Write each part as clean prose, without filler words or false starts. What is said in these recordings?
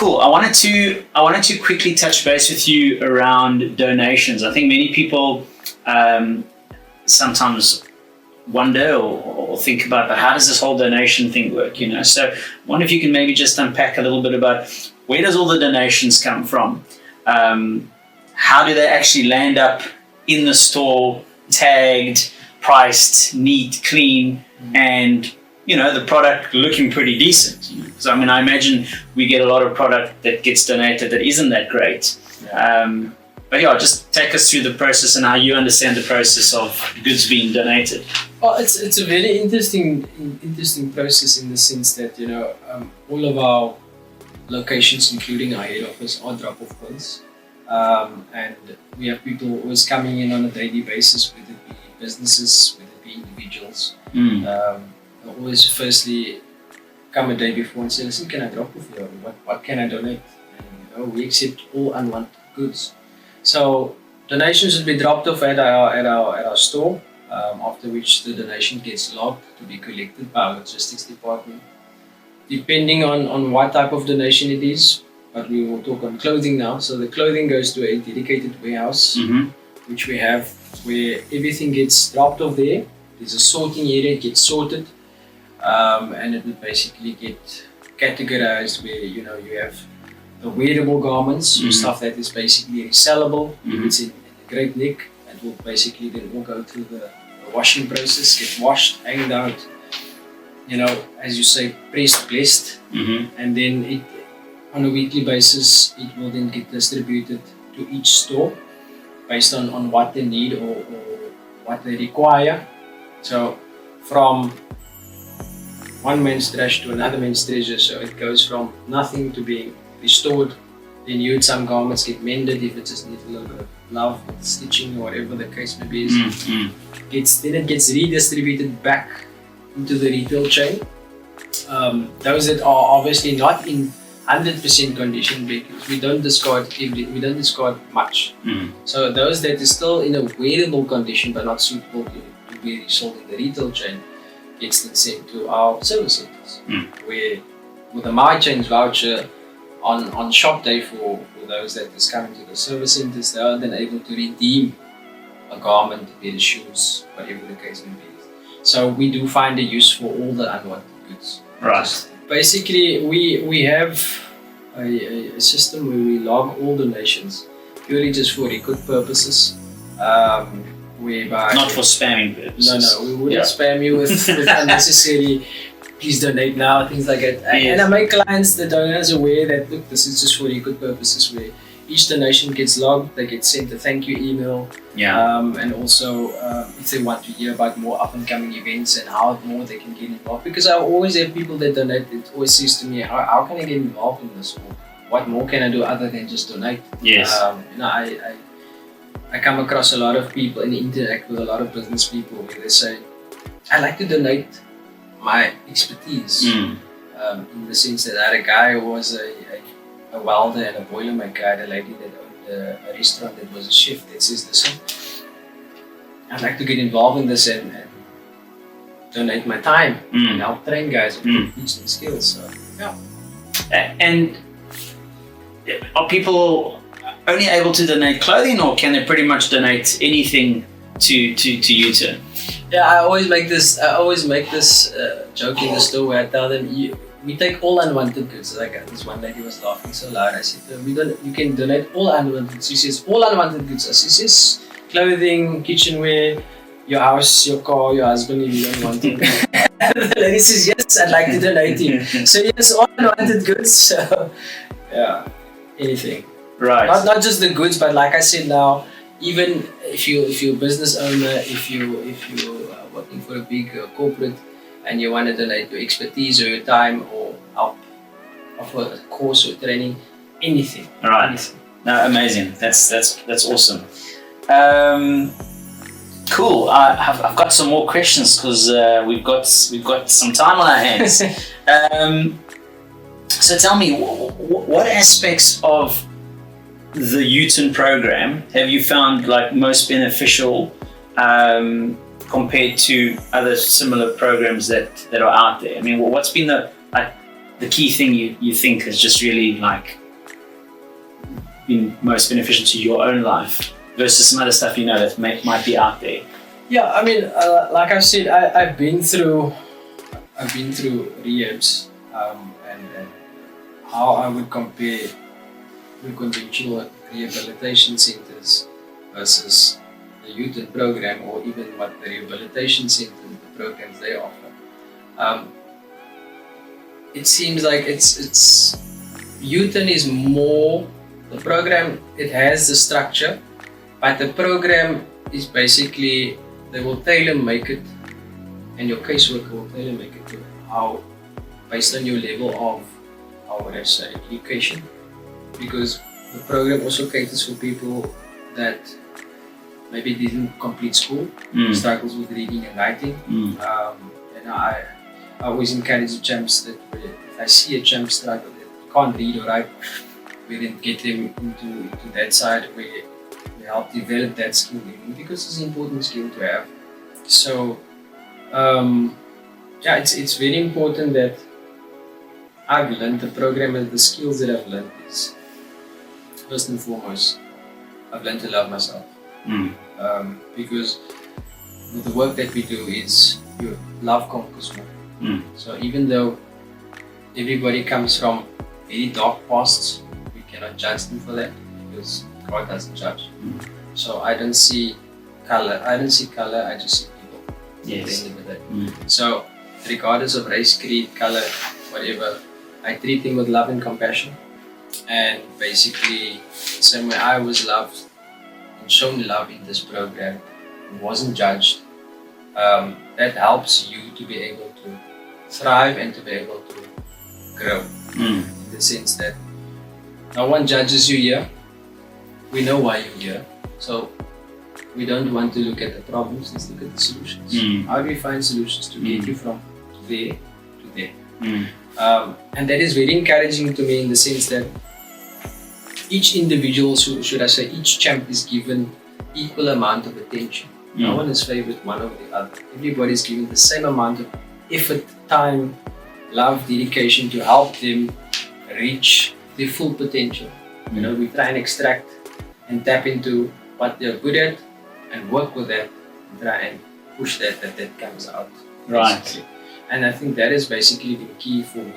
Cool. I wanted to quickly touch base with you around donations. I think many people sometimes wonder or think about, but how does this whole donation thing work? So I wonder if you can maybe just unpack a little bit about where does all the donations come from? How do they actually land up in the store, tagged, priced, neat, clean, and the product looking pretty decent? So I imagine we get a lot of product that gets donated that isn't that great. But just take us through the process and how you understand the process of goods being donated. Well, it's a very interesting process in the sense that all of our locations, including our head office, are drop-off points, and we have people always coming in on a daily basis, whether it be businesses, whether it be individuals. Always firstly come a day before and say, listen, can I drop off here? What can I donate? And, we accept all unwanted goods. So donations will be dropped off at our store, after which the donation gets logged to be collected by our logistics department. Depending on what type of donation it is, but we will talk on clothing now. So the clothing goes to a dedicated warehouse, which we have, where everything gets dropped off there. There's a sorting area, it gets sorted, and it will basically get categorized where you have the wearable garments, so stuff that is basically resellable. If it's in a great nick, it will basically then all go through the washing process, get washed, hanged out, as you say, pressed, blessed, and then it, on a weekly basis, it will then get distributed to each store based on what they need or what they require. So from one man's trash to another man's treasure, so it goes from nothing to being restored. Then some garments get mended if it just needs a little bit of love, stitching, or whatever the case may be. Then it gets redistributed back into the retail chain. Those that are obviously not in 100% condition, because we don't discard much. So those that is still in a wearable condition but not suitable to be resold in the retail chain gets then sent to our service centers, where with a My Change voucher on shop day for those that is coming to the service centers, they are then able to redeem a garment, a pair of shoes, whatever the case may be. So we do find a use for all the unwanted goods. Right. Basically, we have a system where we log all donations purely just for record purposes, whereby... Not for spamming purposes. No, we wouldn't spam you with unnecessary, please donate now, things like that. And I make clients, the donors, aware that, look, this is just for record purposes, where each donation gets logged, they get sent a thank you email, and also if they want to hear about more up and coming events and how more they can get involved, because I always have people that donate. It always says to me, how can I get involved in this, or what more can I do other than just donate? I come across a lot of people and interact with a lot of business people where they say, I like to donate my expertise, in the sense that I had a guy who was a welder and a boilermaker. I had a lady that owned a restaurant that was a chef that says, listen, I'd like to get involved in this and donate my time and help train guys and teach them skills. So, And are people only able to donate clothing, or can they pretty much donate anything to Uturn? Yeah, I always make this joke in the store where I tell them, we take all unwanted goods. Like this one lady was laughing so loud. I said, you can donate all unwanted goods. She says, all unwanted goods. She says, clothing, kitchenware, your house, your car, your husband, if you don't want it. The lady says, yes, I'd like to donate him. So yes, all unwanted goods. So anything. Right. Not just the goods, but like I said now, even if you're a business owner, if you're working for a big corporate, and you want to donate your expertise or your time or help offer a course or training, anything. Right. Anything. No, amazing. That's awesome. Cool. I've got some more questions because we've got some time on our hands. So tell me, what aspects of the Uturn program have you found most beneficial compared to other similar programs that are out there? I mean, what's been the the key thing you think has just really like been most beneficial to your own life versus some other stuff that might be out there? Yeah, I mean, like I said, I've been through rehabs, and how I would compare the conventional rehabilitation centers versus the Uturn program, or even what the rehabilitation centers, the programs they offer. It seems like it's Uturn is more the program. It has the structure, but the program is basically they will tailor make it, and your caseworker will tailor make it to how, based on your level of, how would I say, education, because the program also caters for people that maybe didn't complete school, struggles with reading and writing. And I always encourage the champs that if I see a champ struggle that can't read or write, we then get them into that side where we help develop that skill because it's an important skill to have. So it's very important that I've learned the program and the skills that I've learned is first and foremost I've learned to love myself. Because the work that we do is your love conquers more. So even though everybody comes from very dark pasts, we cannot judge them for that because God doesn't judge. So I don't see color. I just see people. Yes. At the end of the day. So regardless of race, creed, color, whatever, I treat them with love and compassion. And basically, the same way I was loved and shown love in this program and wasn't judged, that helps you to be able to thrive and to be able to grow. In the sense that no one judges you here. We know why you're here. So we don't want to look at the problems, let's look at the solutions. How do we find solutions to get you from there to there? And that is very encouraging to me in the sense that each individual, should I say, each champ is given equal amount of attention. No one is favored one over the other. Everybody is given the same amount of effort, time, love, dedication to help them reach their full potential. We try and extract and tap into what they're good at and work with that and try and push that comes out. Right. Basically. And I think that is basically the key for me.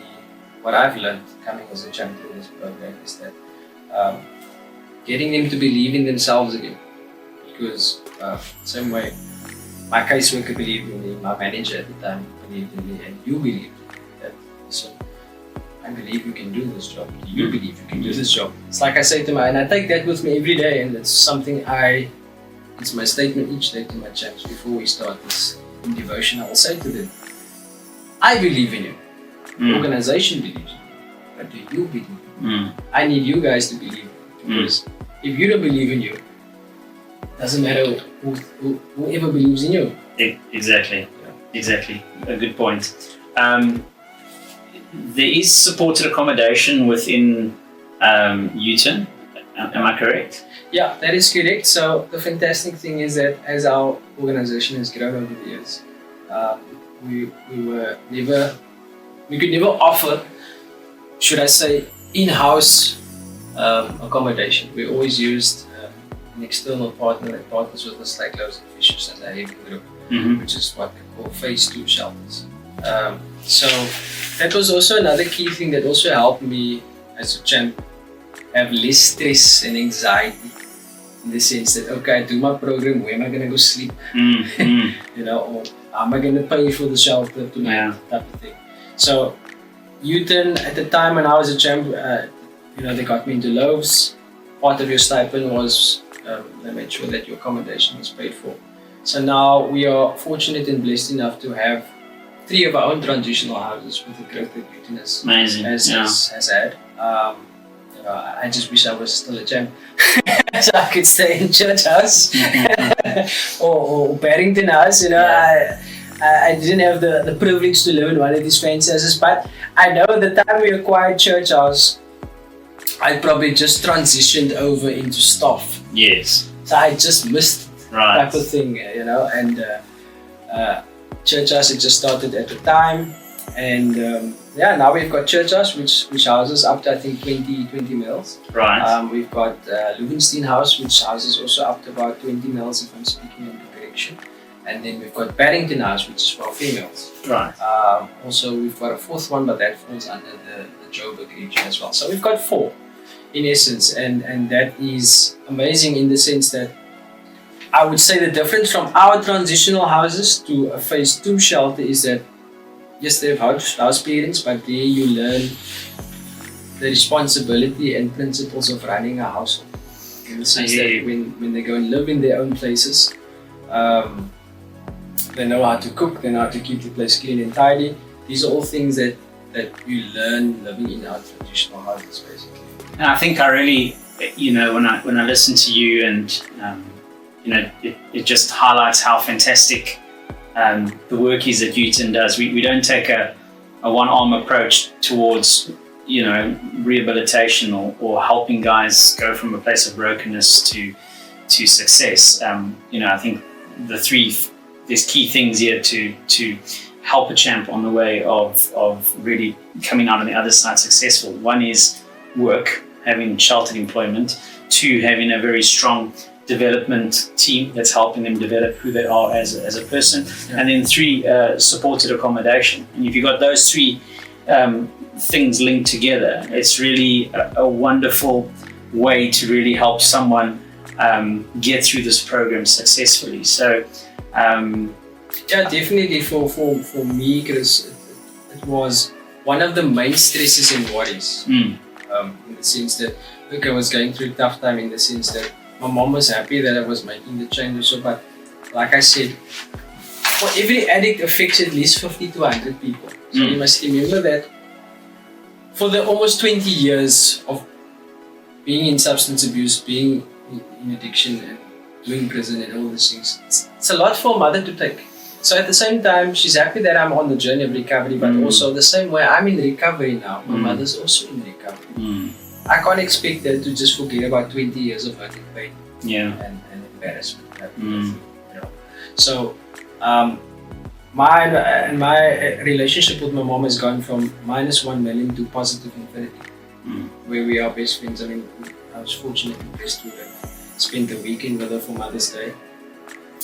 What I've learned coming as a champion in this program is that getting them to believe in themselves again. Because same way, my caseworker believed in me, my manager at the time believed in me, and you believed that. So I believe you can do this job. You believe you can do this job. It's like I say to and I take that with me every day, and it's something it's my statement each day to my champs before we start this in devotion. I will say to them, I believe in you. The organization believes in you. But do you believe in you? I need you guys to believe in you. Because if you don't believe in you, doesn't matter whoever believes in you. Exactly. Exactly. A good point. There is supported accommodation within Uturn. Am I correct? Yeah, that is correct. So the fantastic thing is that as our organization has grown over the years, we could never offer, should I say, in-house accommodation. We always used an external partner that partners with us, like Loaves and Fishes and the Haven Group, which is what we call Phase 2 shelters. So that was also another key thing that also helped me as a champ have less stress and anxiety, in the sense that, okay, I do my program, where am I going to go sleep? Or how am I going to pay for the shelter tonight, type of thing. So Uturn, at the time when I was a champ, they got me into Loaves. Part of your stipend was, they made sure that your accommodation was paid for. So now we are fortunate and blessed enough to have 3 of our own transitional houses with the growth that Uturn has had. I just wish I was still a champ, so I could stay in church house or Barrington house. I didn't have the privilege to live in one of these fancy houses, but I know the time we acquired church house, I probably just transitioned over into staff. Yes. So I just missed type of thing, and church house had just started at the time, and now we've got church house, which houses up to I think 20 males. Right. We've got Loewenstein house, which houses also up to about 20 males, if I'm speaking in correction. And then we've got Barrington house, which is for females. Right. Also, we've got a fourth one, but that falls under the Joburg region as well. So we've got 4 in essence, and that is amazing in the sense that I would say the difference from our transitional houses to a phase 2 shelter is that yes, they have house parents, but there you learn the responsibility and principles of running a household. In the sense that when they go and live in their own places, they know how to cook, they know how to keep the place clean and tidy. These are all things that you learn living in our traditional houses, basically. And I think I really, when I listen to you, and it just highlights how fantastic the work is that Uturn does. We don't take a one-arm approach towards rehabilitation or helping guys go from a place of brokenness to success. I think there's key things here to help a champ on the way of really coming out on the other side successful. One is work, having sheltered employment. 2, having a very strong development team that's helping them develop who they are as a person. Yeah. And then 3, supported accommodation. And if you've got those 3 things linked together, it's really a wonderful way to really help someone get through this program successfully. So definitely for me, Chris, it was one of the main stresses and worries. In the sense that, look, I was going through a tough time in the sense that my mom was happy that I was making the change also, but like I said, for every addict affects at least 50 to 100 people. So you must remember that for the almost 20 years of being in substance abuse, being in addiction and doing prison and all these things, it's a lot for a mother to take. So at the same time, she's happy that I'm on the journey of recovery, but also the same way I'm in recovery now, my mother's also in recovery. I can't expect her to just forget about 20 years of hurt and pain and embarrassment. So my relationship with my mom has gone from -1 million to +infinity, where we are best friends. I mean, I was fortunate and blessed to have spent the weekend with her for Mother's Day.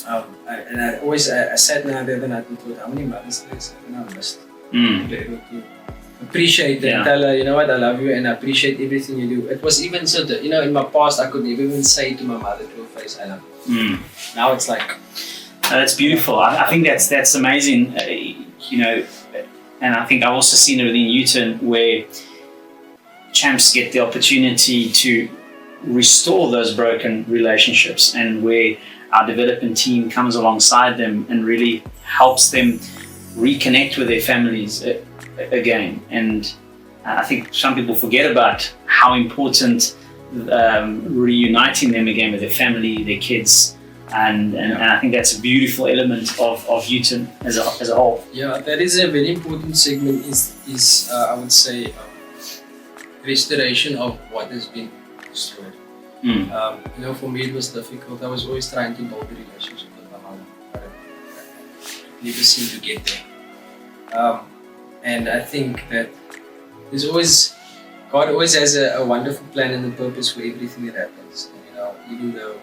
And I sat now the other night and thought, how many Mother's Days have I missed? To be able to appreciate it and tell her, you know what, I love you and I appreciate everything you do. It was even so that, in my past, I could never even say to my mother to her face, I love you. Now it's like... that's beautiful. I think that's amazing, and I think I've also seen it within Uturn where champs get the opportunity to restore those broken relationships, and where our development team comes alongside them and really helps them reconnect with their families again. And I think some people forget about how important reuniting them again with their family, their kids, and I think that's a beautiful element of Uturn as a whole. Yeah, that is a very important segment. Is I would say restoration of what has been destroyed. For me it was difficult. I was always trying to build a relationship with my mother, but I never seemed to get there. And I think that God always has a wonderful plan and a purpose for everything that happens. Even though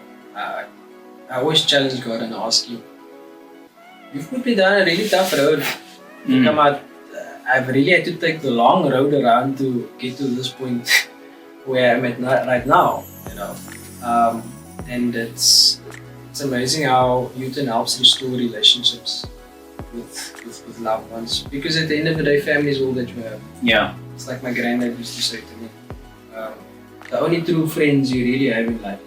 I always challenge God and ask Him, you've put me down a really tough road to come out. I've really had to take the long road around to get to this point where I'm at right now. And it's amazing how Uturn helps restore relationships with loved ones, because at the end of the day, family is all that you have. It's like my granddad used to say to me, the only true friends you really have in life